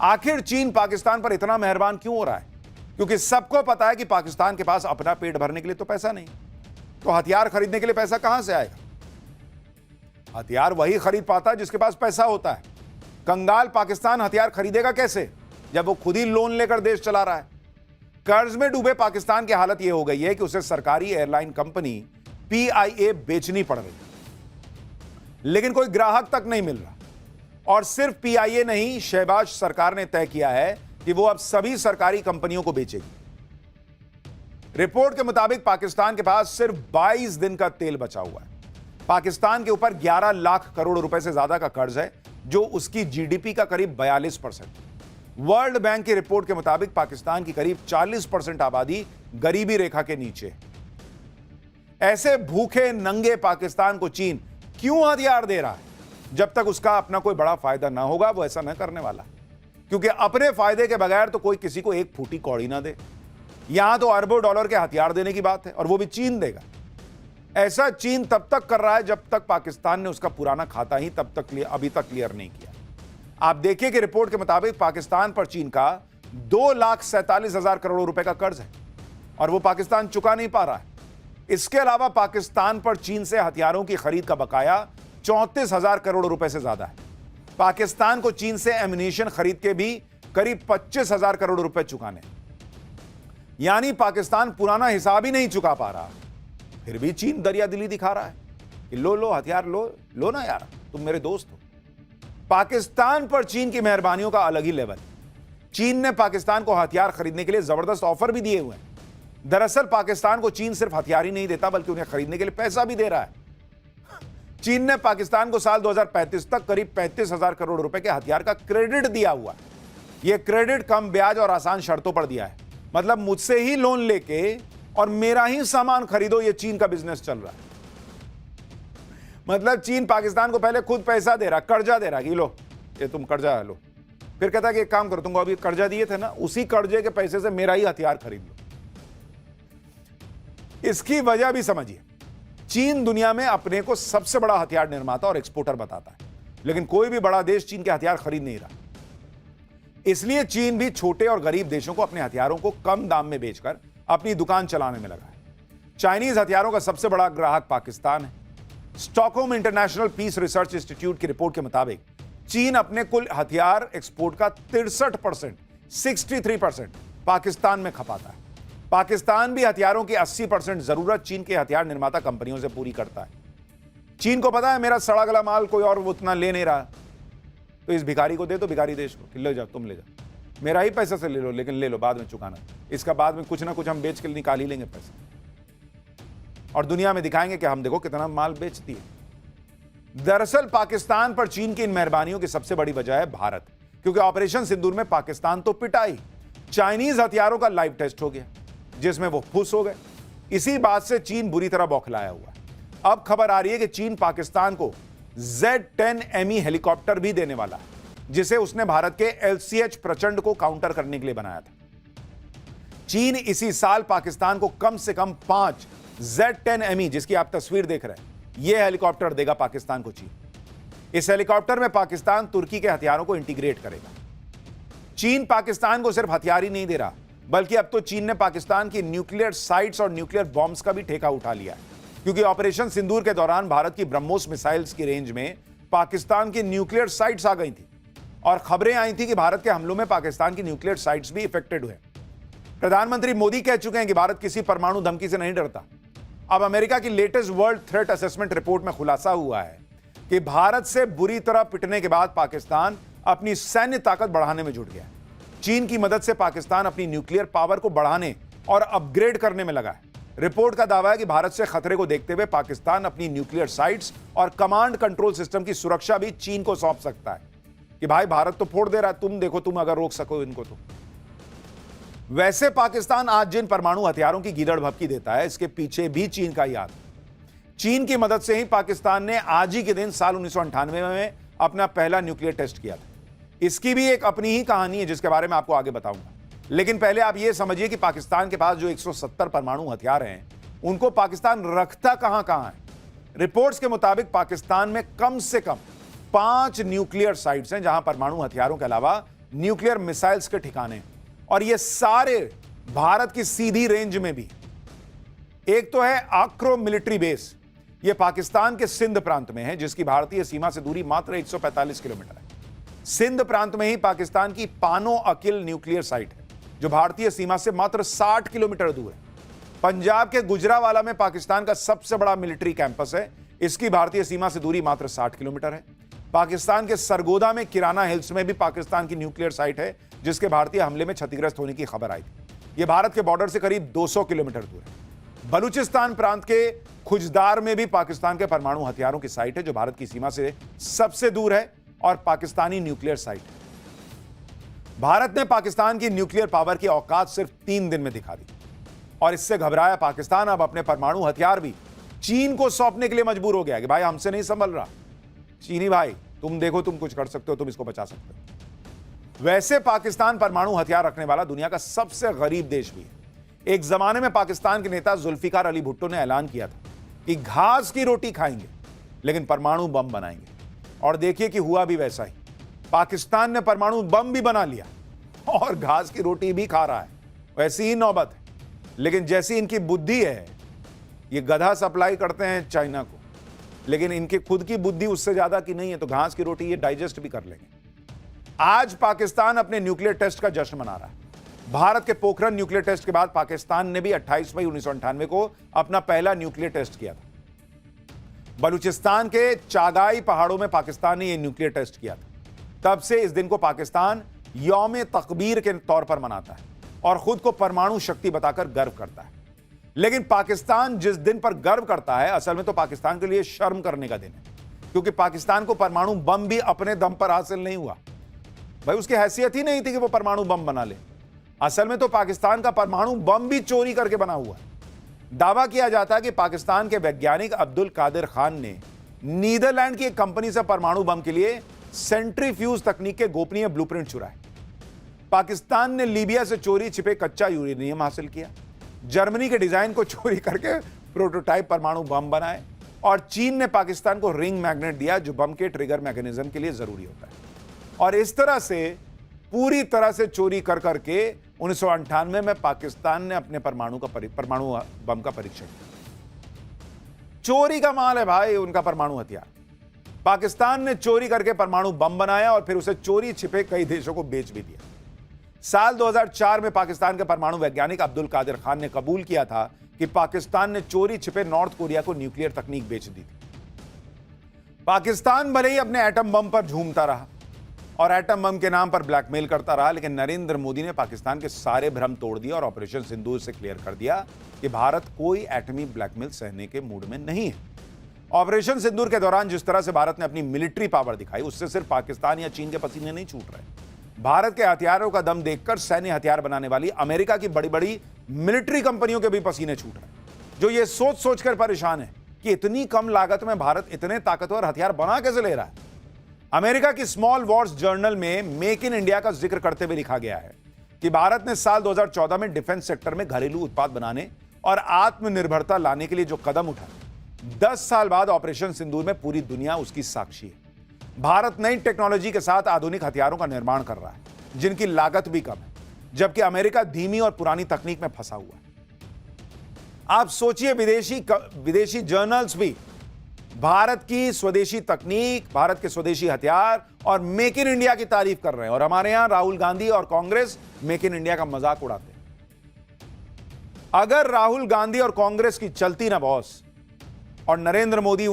आखिर चीन पाकिस्तान पर इतना मेहरबान क्यों हो रहा है? क्योंकि सबको पता है कि पाकिस्तान के पास अपना पेट भरने के लिए तो पैसा नहीं, तो हथियार खरीदने के लिए पैसा कहां से आएगा? हथियार वही खरीद पाता है जिसके पास पैसा होता है। कंगाल पाकिस्तान हथियार खरीदेगा कैसे जब वो खुद ही लोन लेकर देश चला रहा है? कर्ज में डूबे पाकिस्तान की हालत यह हो गई है कि उसे सरकारी एयरलाइन कंपनी पीआईए बेचनी पड़ रही है, लेकिन कोई ग्राहक तक नहीं मिल रहा। और सिर्फ पीआईए नहीं, शहबाज सरकार ने तय किया है कि वो अब सभी सरकारी कंपनियों को बेचेगी। रिपोर्ट के मुताबिक पाकिस्तान के पास सिर्फ 22 दिन का तेल बचा हुआ है। पाकिस्तान के ऊपर 11 लाख करोड़ रुपए से ज्यादा का कर्ज है, जो उसकी जीडीपी का करीब 42%। वर्ल्ड बैंक की रिपोर्ट के मुताबिक पाकिस्तान की करीब 40% आबादी गरीबी रेखा के नीचे है। ऐसे भूखे नंगे पाकिस्तान को चीन क्यों हथियार दे रहा है? जब तक उसका अपना कोई बड़ा फायदा ना होगा वो ऐसा न करने वाला, क्योंकि अपने फायदे के बगैर तो कोई किसी को एक फूटी कौड़ी ना दे। यहां तो अरबों डॉलर के हथियार देने की बात है, और वो भी चीन देगा। ऐसा चीन तब तक कर रहा है जब तक पाकिस्तान ने उसका पुराना खाता ही अभी तक क्लियर नहीं किया। आप देखिए कि रिपोर्ट के मुताबिक पाकिस्तान पर चीन का 2,47,000 करोड़ रुपए का कर्ज है, और वो पाकिस्तान चुका नहीं पा रहा है। इसके अलावा पाकिस्तान पर चीन से हथियारों की खरीद का बकाया 34,000 करोड़ रुपए से ज्यादा है। पाकिस्तान को चीन से एम्यूनिशन खरीद के भी करीब 25,000 करोड़ रुपए चुकाने, यानी पाकिस्तान पुराना हिसाब ही नहीं चुका पा रहा। फिर भी चीन दरियादिली दिखा रहा है कि लो हथियार लो ना यार, तुम मेरे दोस्त हो। पाकिस्तान पर चीन की मेहरबानियों का अलग ही लेवल। चीन ने पाकिस्तान को हथियार खरीदने के लिए जबरदस्त ऑफर भी दिए हुए हैं। दरअसल पाकिस्तान को चीन सिर्फ हथियार ही नहीं देता, बल्कि उन्हें खरीदने के लिए पैसा भी दे रहा है। चीन ने पाकिस्तान को साल 2035 तक करीब 35,000 करोड़ रुपए के हथियार का क्रेडिट दिया हुआ है। यह क्रेडिट कम ब्याज और आसान शर्तों पर दिया है, मतलब मुझसे ही लोन लेके और मेरा ही सामान खरीदो, यह चीन का बिजनेस चल रहा है। मतलब चीन पाकिस्तान को पहले खुद पैसा दे रहा, कर्जा दे रहा कि लो ये तुम कर्जा लो, फिर कहता है कि एक काम करो, तुमको अभी कर्जा दिए थे ना, उसी कर्जे के पैसे से मेरा ही हथियार खरीद लो। इसकी वजह भी समझिए। चीन दुनिया में अपने को सबसे बड़ा हथियार निर्माता और एक्सपोर्टर बताता है, लेकिन कोई भी बड़ा देश चीन के हथियार खरीद नहीं रहा। इसलिए चीन भी छोटे और गरीब देशों को अपने हथियारों को कम दाम में बेचकर अपनी दुकान चलाने में लगा है। चाइनीज हथियारों का सबसे बड़ा ग्राहक पाकिस्तान है। Stockholm International Peace Research Institute की रिपोर्ट के मुताबिक चीन अपने कुल हथियार एक्सपोर्ट का 63% पाकिस्तान में खपाता है। पाकिस्तान भी हथियारों की 80% जरूरत चीन के हथियार निर्माता कंपनियों से पूरी करता है। चीन को पता है मेरा सड़ा गला माल कोई और उतना ले नहीं रहा, तो इस भिखारी को दे दो, भिखारी देश को, ले जाओ तुम ले जाओ, मेरा ही पैसा से ले लो, लेकिन ले लो, बाद में चुकाना। इसका बाद में कुछ ना कुछ हम बेच के निकाल ही लेंगे पैसा, और दुनिया में दिखाएंगे कि हम देखो कितना माल बेचती है। दरअसल पाकिस्तान पर चीन की इन मेहरबानियों की सबसे बड़ी वजह है भारत, क्योंकि ऑपरेशन सिंदूर में पाकिस्तान तो पिटाई, चाइनीज हथियारों का लाइव टेस्ट हो गया जिसमें वो फुस हो गए। इसी बात से चीन बुरी तरह बौखलाया हुआ है। अब खबर आ रही है कि चीन पाकिस्तान को Z-10ME हेलीकॉप्टर भी देने वाला है, जिसे उसने भारत के LCH प्रचंड को काउंटर करने के लिए बनाया था। चीन इसी साल पाकिस्तान को कम से कम 5 Z-10ME, जिसकी आप तस्वीर देख रहे हैं, यह हेलीकॉप्टर देगा पाकिस्तान को चीन। इस हेलीकॉप्टर में पाकिस्तान तुर्की के हथियारों को इंटीग्रेट करेगा। चीन पाकिस्तान को सिर्फ हथियार ही नहीं दे रहा, बल्कि अब तो चीन ने पाकिस्तान की न्यूक्लियर साइट्स और न्यूक्लियर बॉम्ब्स का भी ठेका उठा लिया है, क्योंकि ऑपरेशन सिंदूर के दौरान भारत की ब्रह्मोस मिसाइल्स की रेंज में पाकिस्तान की न्यूक्लियर साइट्स आ गई थी, और खबरें आई थी कि भारत के हमलों में पाकिस्तान की न्यूक्लियर साइट्स भी इफेक्टेड हुए। प्रधानमंत्री मोदी कह चुके हैं कि भारत किसी परमाणु धमकी से नहीं डरता। अब अमेरिका की latest world threat assessment report में खुलासा हुआ है कि भारत से बुरी तरह पिटने के बाद पाकिस्तान अपनी सैन्य ताकत बढ़ाने में जुट गया है। चीन की मदद से पाकिस्तान अपनी न्यूक्लियर पावर को बढ़ाने और अपग्रेड करने में लगा है। रिपोर्ट का दावा है कि भारत से खतरे को देखते हुए पाकिस्तान अपनी न्यूक्लियर साइट्स और कमांड कंट्रोल सिस्टम की सुरक्षा भी चीन को सौंप सकता है कि भाई भारत तो फोड़ दे रहा है, तुम देखो, तुम अगर रोक सको इनको तो। वैसे पाकिस्तान आज जिन परमाणु हथियारों की गीदड़ भभकी देता है, इसके पीछे भी चीन का ही हाथ है। चीन की मदद से ही पाकिस्तान ने आज ही के दिन साल 1998 में अपना पहला न्यूक्लियर टेस्ट किया था। इसकी भी एक अपनी ही कहानी है जिसके बारे में आपको आगे बताऊंगा, लेकिन पहले आप यह समझिए कि पाकिस्तान के पास जो 170 परमाणु हथियार हैं, उनको पाकिस्तान रखता कहां है। रिपोर्ट्स के मुताबिक पाकिस्तान में कम से कम 5 न्यूक्लियर साइट्स हैं, जहां परमाणु हथियारों के अलावा न्यूक्लियर मिसाइल्स के ठिकाने, और ये सारे भारत की सीधी रेंज में भी। एक तो है आक्रो मिलिट्री बेस, ये पाकिस्तान के सिंध प्रांत में है, जिसकी भारतीय सीमा से दूरी मात्र 145 किलोमीटर है। सिंध प्रांत में ही पाकिस्तान की पानो अकिल न्यूक्लियर साइट है, जो भारतीय सीमा से मात्र 60 किलोमीटर दूर है। पंजाब के गुजरावाला में पाकिस्तान का सबसे बड़ा मिलिट्री कैंपस है, इसकी भारतीय सीमा से दूरी मात्र 60 किलोमीटर है। पाकिस्तान के सरगोदा में किराना हिल्स में भी पाकिस्तान की न्यूक्लियर साइट है, जिसके भारतीय हमले में क्षतिग्रस्त होने की खबर आई थी। यह भारत के बॉर्डर से करीब 200 किलोमीटर दूर है। बलूचिस्तान प्रांत के खुजदार में भी पाकिस्तान के परमाणु हथियारों की साइट है, जो भारत की सीमा से सबसे दूर है और पाकिस्तानी न्यूक्लियर साइट है। भारत ने पाकिस्तान की न्यूक्लियर पावर की औकात सिर्फ 3 दिन में दिखा दी, और इससे घबराया पाकिस्तान अब अपने परमाणु हथियार भी चीन को सौंपने के लिए मजबूर हो गया कि भाई हमसे नहीं संभल रहा, चीनी भाई तुम देखो, तुम कुछ कर सकते हो, तुम इसको बचा सकते हो। वैसे पाकिस्तान परमाणु हथियार रखने वाला दुनिया का सबसे गरीब देश भी है। एक जमाने में पाकिस्तान के नेता जुल्फिकार अली भुट्टो ने ऐलान किया था कि घास की रोटी खाएंगे लेकिन परमाणु बम बनाएंगे, और देखिए कि हुआ भी वैसा ही। पाकिस्तान ने परमाणु बम भी बना लिया और घास की रोटी भी खा रहा है। वैसी ही नौबत है, लेकिन जैसी इनकी बुद्धि है, ये गधा सप्लाई करते हैं चाइना को, लेकिन इनकी खुद की बुद्धि उससे ज्यादा की नहीं है, तो घास की रोटी ये डाइजेस्ट भी कर लेंगे। आज पाकिस्तान अपने न्यूक्लियर टेस्ट का जश्न मना रहा है। भारत के पोखरण न्यूक्लियर टेस्ट के बाद पाकिस्तान ने भी 28 मई 1998 को अपना पहला न्यूक्लियर टेस्ट किया था। बलूचिस्तान के चागाई पहाड़ों में पाकिस्तान ने यह न्यूक्लियर टेस्ट किया था। तब से इस दिन को पाकिस्तान यौम तकबीर के तौर पर मनाता है और खुद को परमाणु शक्ति बताकर गर्व करता है। लेकिन पाकिस्तान जिस दिन पर गर्व करता है, असल में तो पाकिस्तान के लिए शर्म करने का दिन है, क्योंकि पाकिस्तान को परमाणु बम भी अपने दम पर हासिल नहीं हुआ। भाई उसकी हैसियत ही नहीं थी कि वो परमाणु बम बना ले। असल में तो पाकिस्तान का परमाणु बम भी चोरी करके बना हुआ है। दावा किया जाता है कि पाकिस्तान के वैज्ञानिक अब्दुल कादिर खान ने नीदरलैंड की एक कंपनी से परमाणु बम के लिए सेंट्रीफ्यूज तकनीक के गोपनीय ब्लूप्रिंट चुराए। पाकिस्तान ने लीबिया से चोरी छिपे कच्चा यूरेनियम हासिल किया, जर्मनी के डिजाइन को चोरी करके प्रोटोटाइप परमाणु बम बनाए, और चीन ने पाकिस्तान को रिंग मैग्नेट दिया, जो बम के ट्रिगर मैकेनिज्म के लिए जरूरी होता है। और इस तरह से पूरी तरह से चोरी कर करके 1998 में पाकिस्तान ने अपने परमाणु बम का परीक्षण किया। चोरी का माल है भाई उनका परमाणु हथियार। पाकिस्तान ने चोरी करके परमाणु बम बनाया और फिर उसे चोरी छिपे कई देशों को बेच भी दिया। साल 2004 में पाकिस्तान के परमाणु वैज्ञानिक अब्दुल कादिर खान ने कबूल किया था कि पाकिस्तान ने चोरी छिपे नॉर्थ कोरिया को न्यूक्लियर तकनीक बेच दी थी। पाकिस्तान भले ही अपने एटम बम पर झूमता रहा और एटम बम के नाम पर ब्लैकमेल करता रहा, लेकिन नरेंद्र मोदी ने पाकिस्तान के सारे भ्रम तोड़ दिया और ऑपरेशन सिंदूर से क्लियर कर दिया कि भारत कोई एटमी ब्लैकमेल सहने के मूड में नहीं है। ऑपरेशन सिंदूर के दौरान जिस तरह से भारत ने अपनी मिलिट्री पावर दिखाई, उससे सिर्फ पाकिस्तान या चीन के पसीने नहीं छूट रहे। भारत के हथियारों का दम देखकर सैन्य हथियार बनाने वाली अमेरिका की बड़ी बड़ी मिलिट्री कंपनियों के भी पसीने छूट रहे, जो ये सोच सोचकर परेशान है कि इतनी कम लागत में भारत इतने ताकतवर हथियार बना कैसे ले रहा है। अमेरिका की स्मॉल वॉर्स जर्नल में मेक इन इंडिया का जिक्र करते हुए लिखा गया है कि भारत ने साल 2014 में डिफेंस सेक्टर में घरेलू उत्पाद बनाने और आत्मनिर्भरता लाने के लिए जो कदम उठाए, 10 साल बाद ऑपरेशन सिंदूर में पूरी दुनिया उसकी साक्षी है। भारत नई टेक्नोलॉजी के साथ आधुनिक हथियारों का निर्माण कर रहा है, जिनकी लागत भी कम है, जबकि अमेरिका धीमी और पुरानी तकनीक में फंसा हुआ है। आप सोचिए, विदेशी जर्नल्स भी भारत की स्वदेशी तकनीक, भारत के स्वदेशी हथियार और मेक इन इंडिया की तारीफ कर रहे हैं, और हमारे यहां राहुल गांधी और कांग्रेस मेक इन इंडिया का मजाक उड़ाते हैं। अगर राहुल गांधी और कांग्रेस की चलती ना बॉस और नरेंद्र मोदी